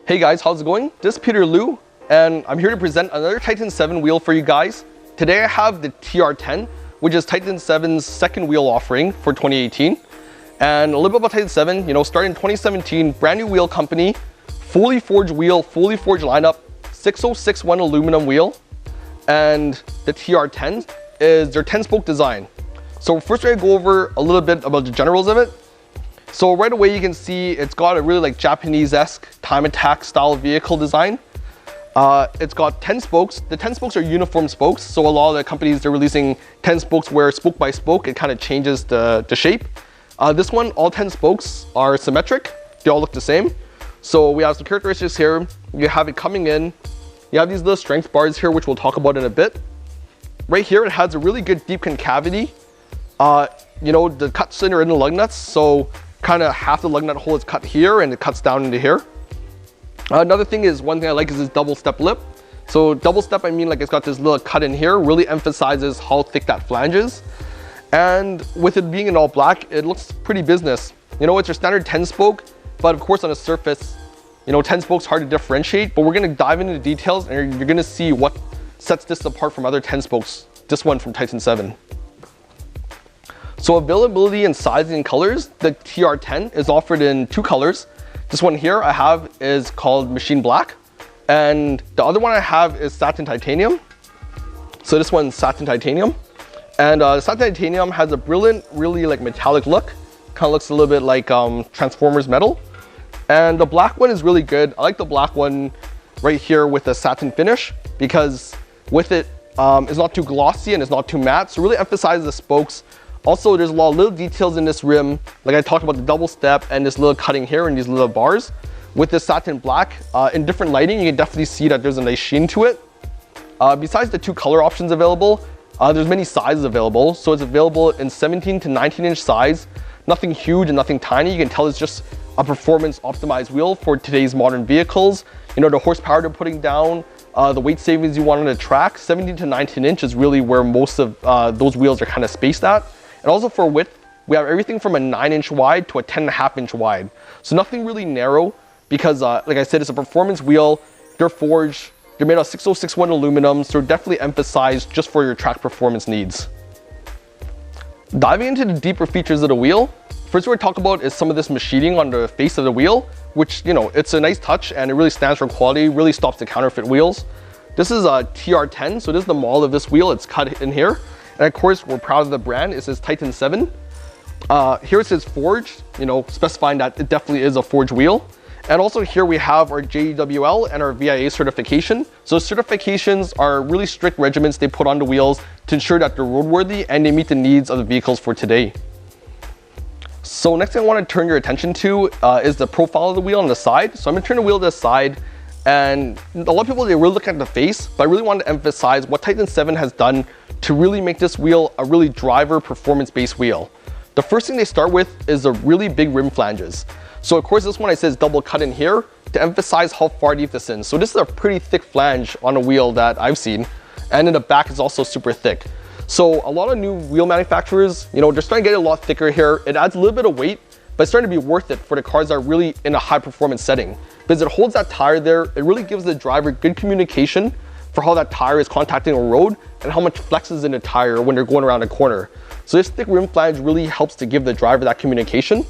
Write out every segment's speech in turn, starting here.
Hey guys, how's it going? This is Peter Liu, and I'm here to present another TITAN7 wheel for you guys. Today I have the TR10, which is TITAN7's second wheel offering for 2018. And a little bit about TITAN7, starting in 2017, brand new wheel company, fully forged wheel, fully forged lineup, 6061 aluminum wheel. And the TR10 is their 10-spoke design. So first we're gonna go over a little bit about the generals of it. So right away you can see it's got a really Japanese-esque time attack style vehicle design. It's got 10 spokes. The 10 spokes are uniform spokes. So a lot of the companies, they're releasing 10 spokes where spoke by spoke, it kind of changes the shape. This one, all 10 spokes are symmetric. They all look the same. So we have some characteristics here. You have it coming in. You have these little strength bars here, which we'll talk about in a bit. Right here, it has a really good deep concavity. The cuts are in the lug nuts. So kind of half the lug nut hole is cut here and it cuts down into here. Another thing is, one thing I like is this double step lip. So double step, I mean it's got this little cut in here, really emphasizes how thick that flange is. And with it being in all black, it looks pretty business. It's your standard 10 spoke, but of course on a surface, 10 spokes hard to differentiate, but we're gonna dive into the details and you're gonna see what sets this apart from other 10 spokes, this one from TITAN7. So availability and sizing and colors, the TR10 is offered in 2 colors. This one here I have is called Machine Black, and the other one I have is Satin Titanium. So this one's Satin Titanium, and Satin Titanium has a brilliant, really metallic look. Kind of looks a little bit like Transformers metal. And the black one is really good. I like the black one right here with the satin finish because with it, it's not too glossy and it's not too matte. So it really emphasizes the spokes. Also, there's a lot of little details in this rim. Like I talked about the double step and this little cutting here and these little bars. With this satin black, in different lighting, you can definitely see that there's a nice sheen to it. Besides the 2 color options available, there's many sizes available. So it's available in 17 to 19 inch size. Nothing huge and nothing tiny. You can tell it's just a performance optimized wheel for today's modern vehicles. The horsepower they're putting down, the weight savings you want on the track, 17 to 19 inch is really where most of those wheels are kind of spaced at. And also for width, we have everything from a 9-inch wide to a 10.5-inch wide. So nothing really narrow because like I said, it's a performance wheel. They're forged, they're made out of 6061 aluminum, so they're definitely emphasized just for your track performance needs. Diving into the deeper features of the wheel, first what we talk about is some of this machining on the face of the wheel, which, it's a nice touch and it really stands for quality, really stops the counterfeit wheels. This is a TR10, so this is the model of this wheel, it's cut in here. And of course, we're proud of the brand, it says TITAN7. Here it says forged, specifying that it definitely is a forged wheel. And also here we have our JWL and our VIA certification. So certifications are really strict regimens they put on the wheels to ensure that they're roadworthy and they meet the needs of the vehicles for today. So next thing I want to turn your attention to is the profile of the wheel on the side. So I'm gonna turn the wheel to the side, and a lot of people, they really look at the face, but I really want to emphasize what TITAN7 has done to really make this wheel a really driver performance-based wheel. The first thing they start with is the really big rim flanges. So of course this one I says double cut in here to emphasize how far deep this is. So this is a pretty thick flange on a wheel that I've seen, and in the back is also super thick. So a lot of new wheel manufacturers, they're starting to get a lot thicker here. It adds a little bit of weight, but it's starting to be worth it for the cars that are really in a high performance setting. Because it holds that tire there, it really gives the driver good communication for how that tire is contacting a road and how much flex is in the tire when they're going around a corner. So this thick rim flange really helps to give the driver that communication.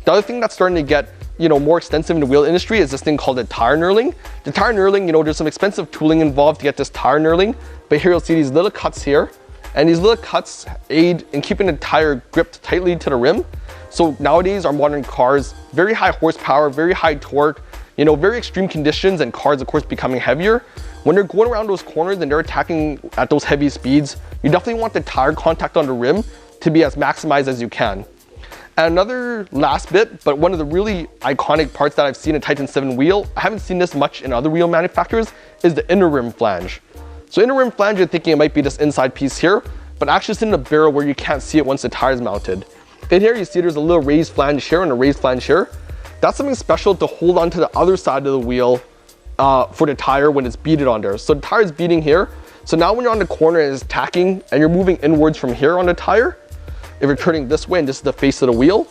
The other thing that's starting to get more extensive in the wheel industry is this thing called the tire knurling. The tire knurling, there's some expensive tooling involved to get this tire knurling, but here you'll see these little cuts here, and these little cuts aid in keeping the tire gripped tightly to the rim. So nowadays our modern cars, very high horsepower, very high torque, very extreme conditions, and cars of course becoming heavier. When they're going around those corners and they're attacking at those heavy speeds, you definitely want the tire contact on the rim to be as maximized as you can. And another last bit, but one of the really iconic parts that I've seen in TITAN7 wheel, I haven't seen this much in other wheel manufacturers, is the inner rim flange. So inner rim flange, you're thinking it might be this inside piece here, but actually it's in the barrel where you can't see it once the tire is mounted. In here you see there's a little raised flange here and a raised flange here. That's something special to hold on to the other side of the wheel for the tire when it's beaded on there. So the tire is beading here. So now when you're on the corner and it's tacking and you're moving inwards from here on the tire, if you're turning this way and this is the face of the wheel,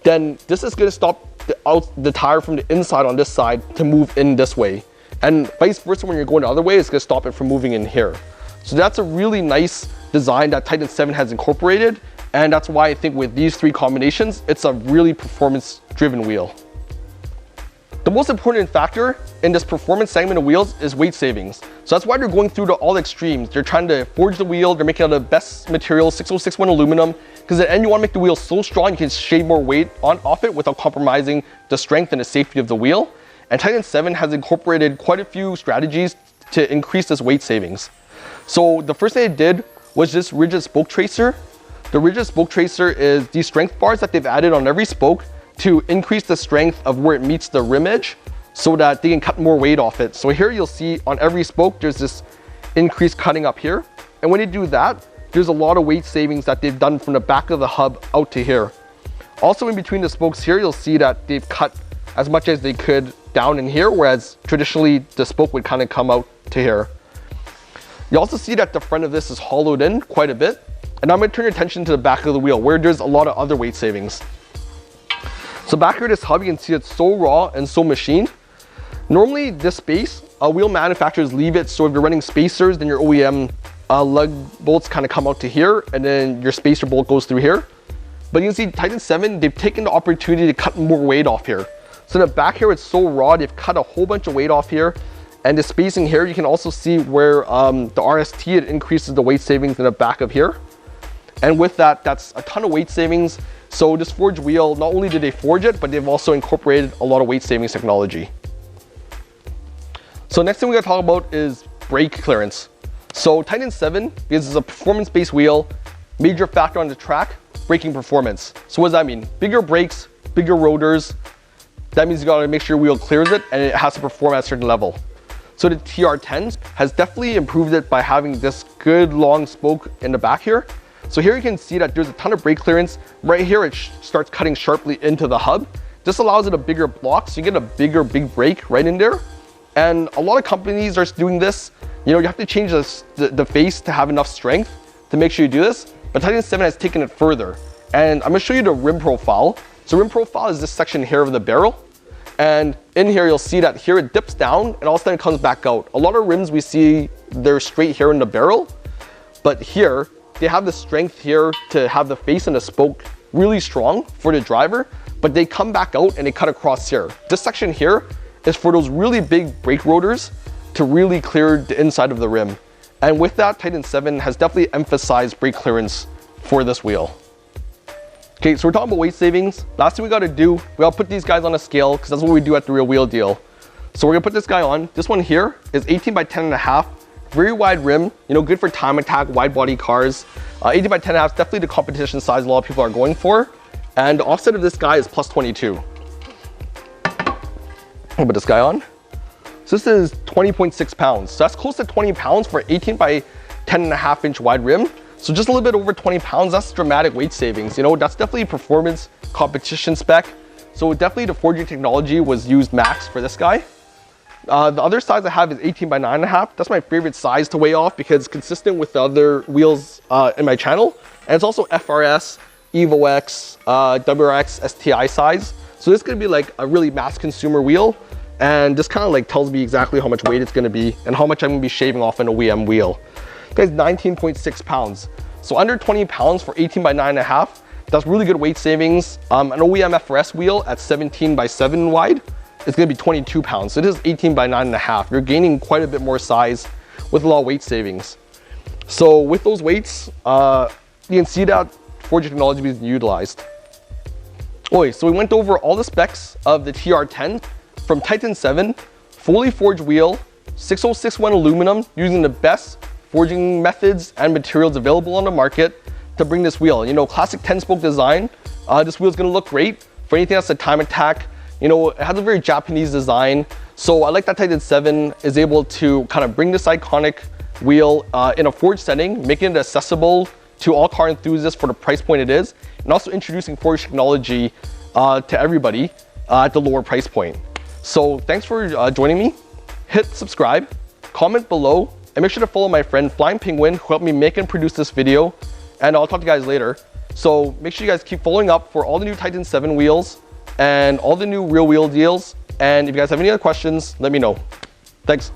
then this is going to stop the tire from the inside on this side to move in this way. And vice versa, when you're going the other way, it's gonna stop it from moving in here. So that's a really nice design that Titan 7 has incorporated. And that's why I think with these three combinations, it's a really performance-driven wheel. The most important factor in this performance segment of wheels is weight savings. So that's why they're going through to all extremes. They're trying to forge the wheel, they're making out of the best material, 6061 aluminum, because at the end you want to make the wheel so strong you can shave more weight off it without compromising the strength and the safety of the wheel. And Titan 7 has incorporated quite a few strategies to increase this weight savings. So the first thing they did was this rigid spoke tracer. The rigid spoke tracer is these strength bars that they've added on every spoke to increase the strength of where it meets the rim edge so that they can cut more weight off it. So here you'll see on every spoke, there's this increased cutting up here. And when they do that, there's a lot of weight savings that they've done from the back of the hub out to here. Also in between the spokes here, you'll see that they've cut as much as they could down in here, whereas traditionally the spoke would kind of come out to here. You also see that the front of this is hollowed in quite a bit. And I'm gonna turn your attention to the back of the wheel where there's a lot of other weight savings. So back here, this hub, you can see it's so raw and so machined. Normally this space, wheel manufacturers leave it so if you're running spacers, then your OEM lug bolts kind of come out to here and then your spacer bolt goes through here. But you can see Titan 7, they've taken the opportunity to cut more weight off here. So in the back here, it's so raw, they've cut a whole bunch of weight off here. And the spacing here, you can also see where the RST, it increases the weight savings in the back of here. And with that, that's a ton of weight savings. So this forged wheel, not only did they forge it, but they've also incorporated a lot of weight savings technology. So next thing we're gonna talk about is brake clearance. So Titan 7, because it's a performance-based wheel, major factor on the track, braking performance. So what does that mean? Bigger brakes, bigger rotors. That means you gotta make sure your wheel clears it and it has to perform at a certain level. So the TR10 has definitely improved it by having this good long spoke in the back here. So here you can see that there's a ton of brake clearance. Right here, it starts cutting sharply into the hub. This allows it a bigger block, so you get a big brake right in there. And a lot of companies are doing this. You know, you have to change the face to have enough strength to make sure you do this. But Titan 7 has taken it further. And I'm gonna show you the rim profile. So rim profile is this section here of the barrel. And in here, you'll see that here it dips down and all of a sudden it comes back out. A lot of rims we see, they're straight here in the barrel. But here, they have the strength here to have the face and the spoke really strong for the driver, but they come back out and they cut across here. This section here is for those really big brake rotors to really clear the inside of the rim. And with that, Titan 7 has definitely emphasized brake clearance for this wheel. Okay, so we're talking about weight savings. Last thing we gotta do, we gotta put these guys on a scale because that's what we do at the Real Wheel Deal. So we're gonna put this guy on. This one here is 18 by 10.5. Very wide rim, you know, good for time attack, wide body cars. 18 by 10.5 is definitely the competition size a lot of people are going for. And the offset of this guy is plus 22. I'll put this guy on. So this is 20.6 pounds. So that's close to 20 pounds for 18 by 10.5 inch wide rim. So just a little bit over 20 pounds, that's dramatic weight savings. You know, that's definitely performance competition spec. So definitely the forging technology was used max for this guy. The other size I have is 18 by 9.5. That's my favorite size to weigh off because it's consistent with the other wheels in my channel. And it's also FRS, EvoX, WRX, STI size. So this is gonna be like a really mass consumer wheel. And this kind of like tells me exactly how much weight it's gonna be and how much I'm gonna be shaving off an OEM wheel. This guy's 19.6 pounds. So under 20 pounds for 18 by 9.5. That's really good weight savings. An OEM FRS wheel at 17 by 7 wide. It's gonna be 22 pounds. So this is 18 by 9.5. You're gaining quite a bit more size with a lot of weight savings. So with those weights, you can see that forging technology being utilized. Okay, so we went over all the specs of the TR10 from Titan 7, fully forged wheel, 6061 aluminum, using the best forging methods and materials available on the market to bring this wheel. You know, classic 10-spoke design. This wheel is gonna look great for anything that's a time attack. You know, it has a very Japanese design. So I like that Titan 7 is able to kind of bring this iconic wheel in a forged setting, making it accessible to all car enthusiasts for the price point it is, and also introducing forged technology to everybody at the lower price point. So thanks for joining me. Hit subscribe, comment below, and make sure to follow my friend Flying Penguin, who helped me make and produce this video. And I'll talk to you guys later. So make sure you guys keep following up for all the new Titan 7 wheels and all the new real wheel deals. And if you guys have any other questions, let me know. Thanks.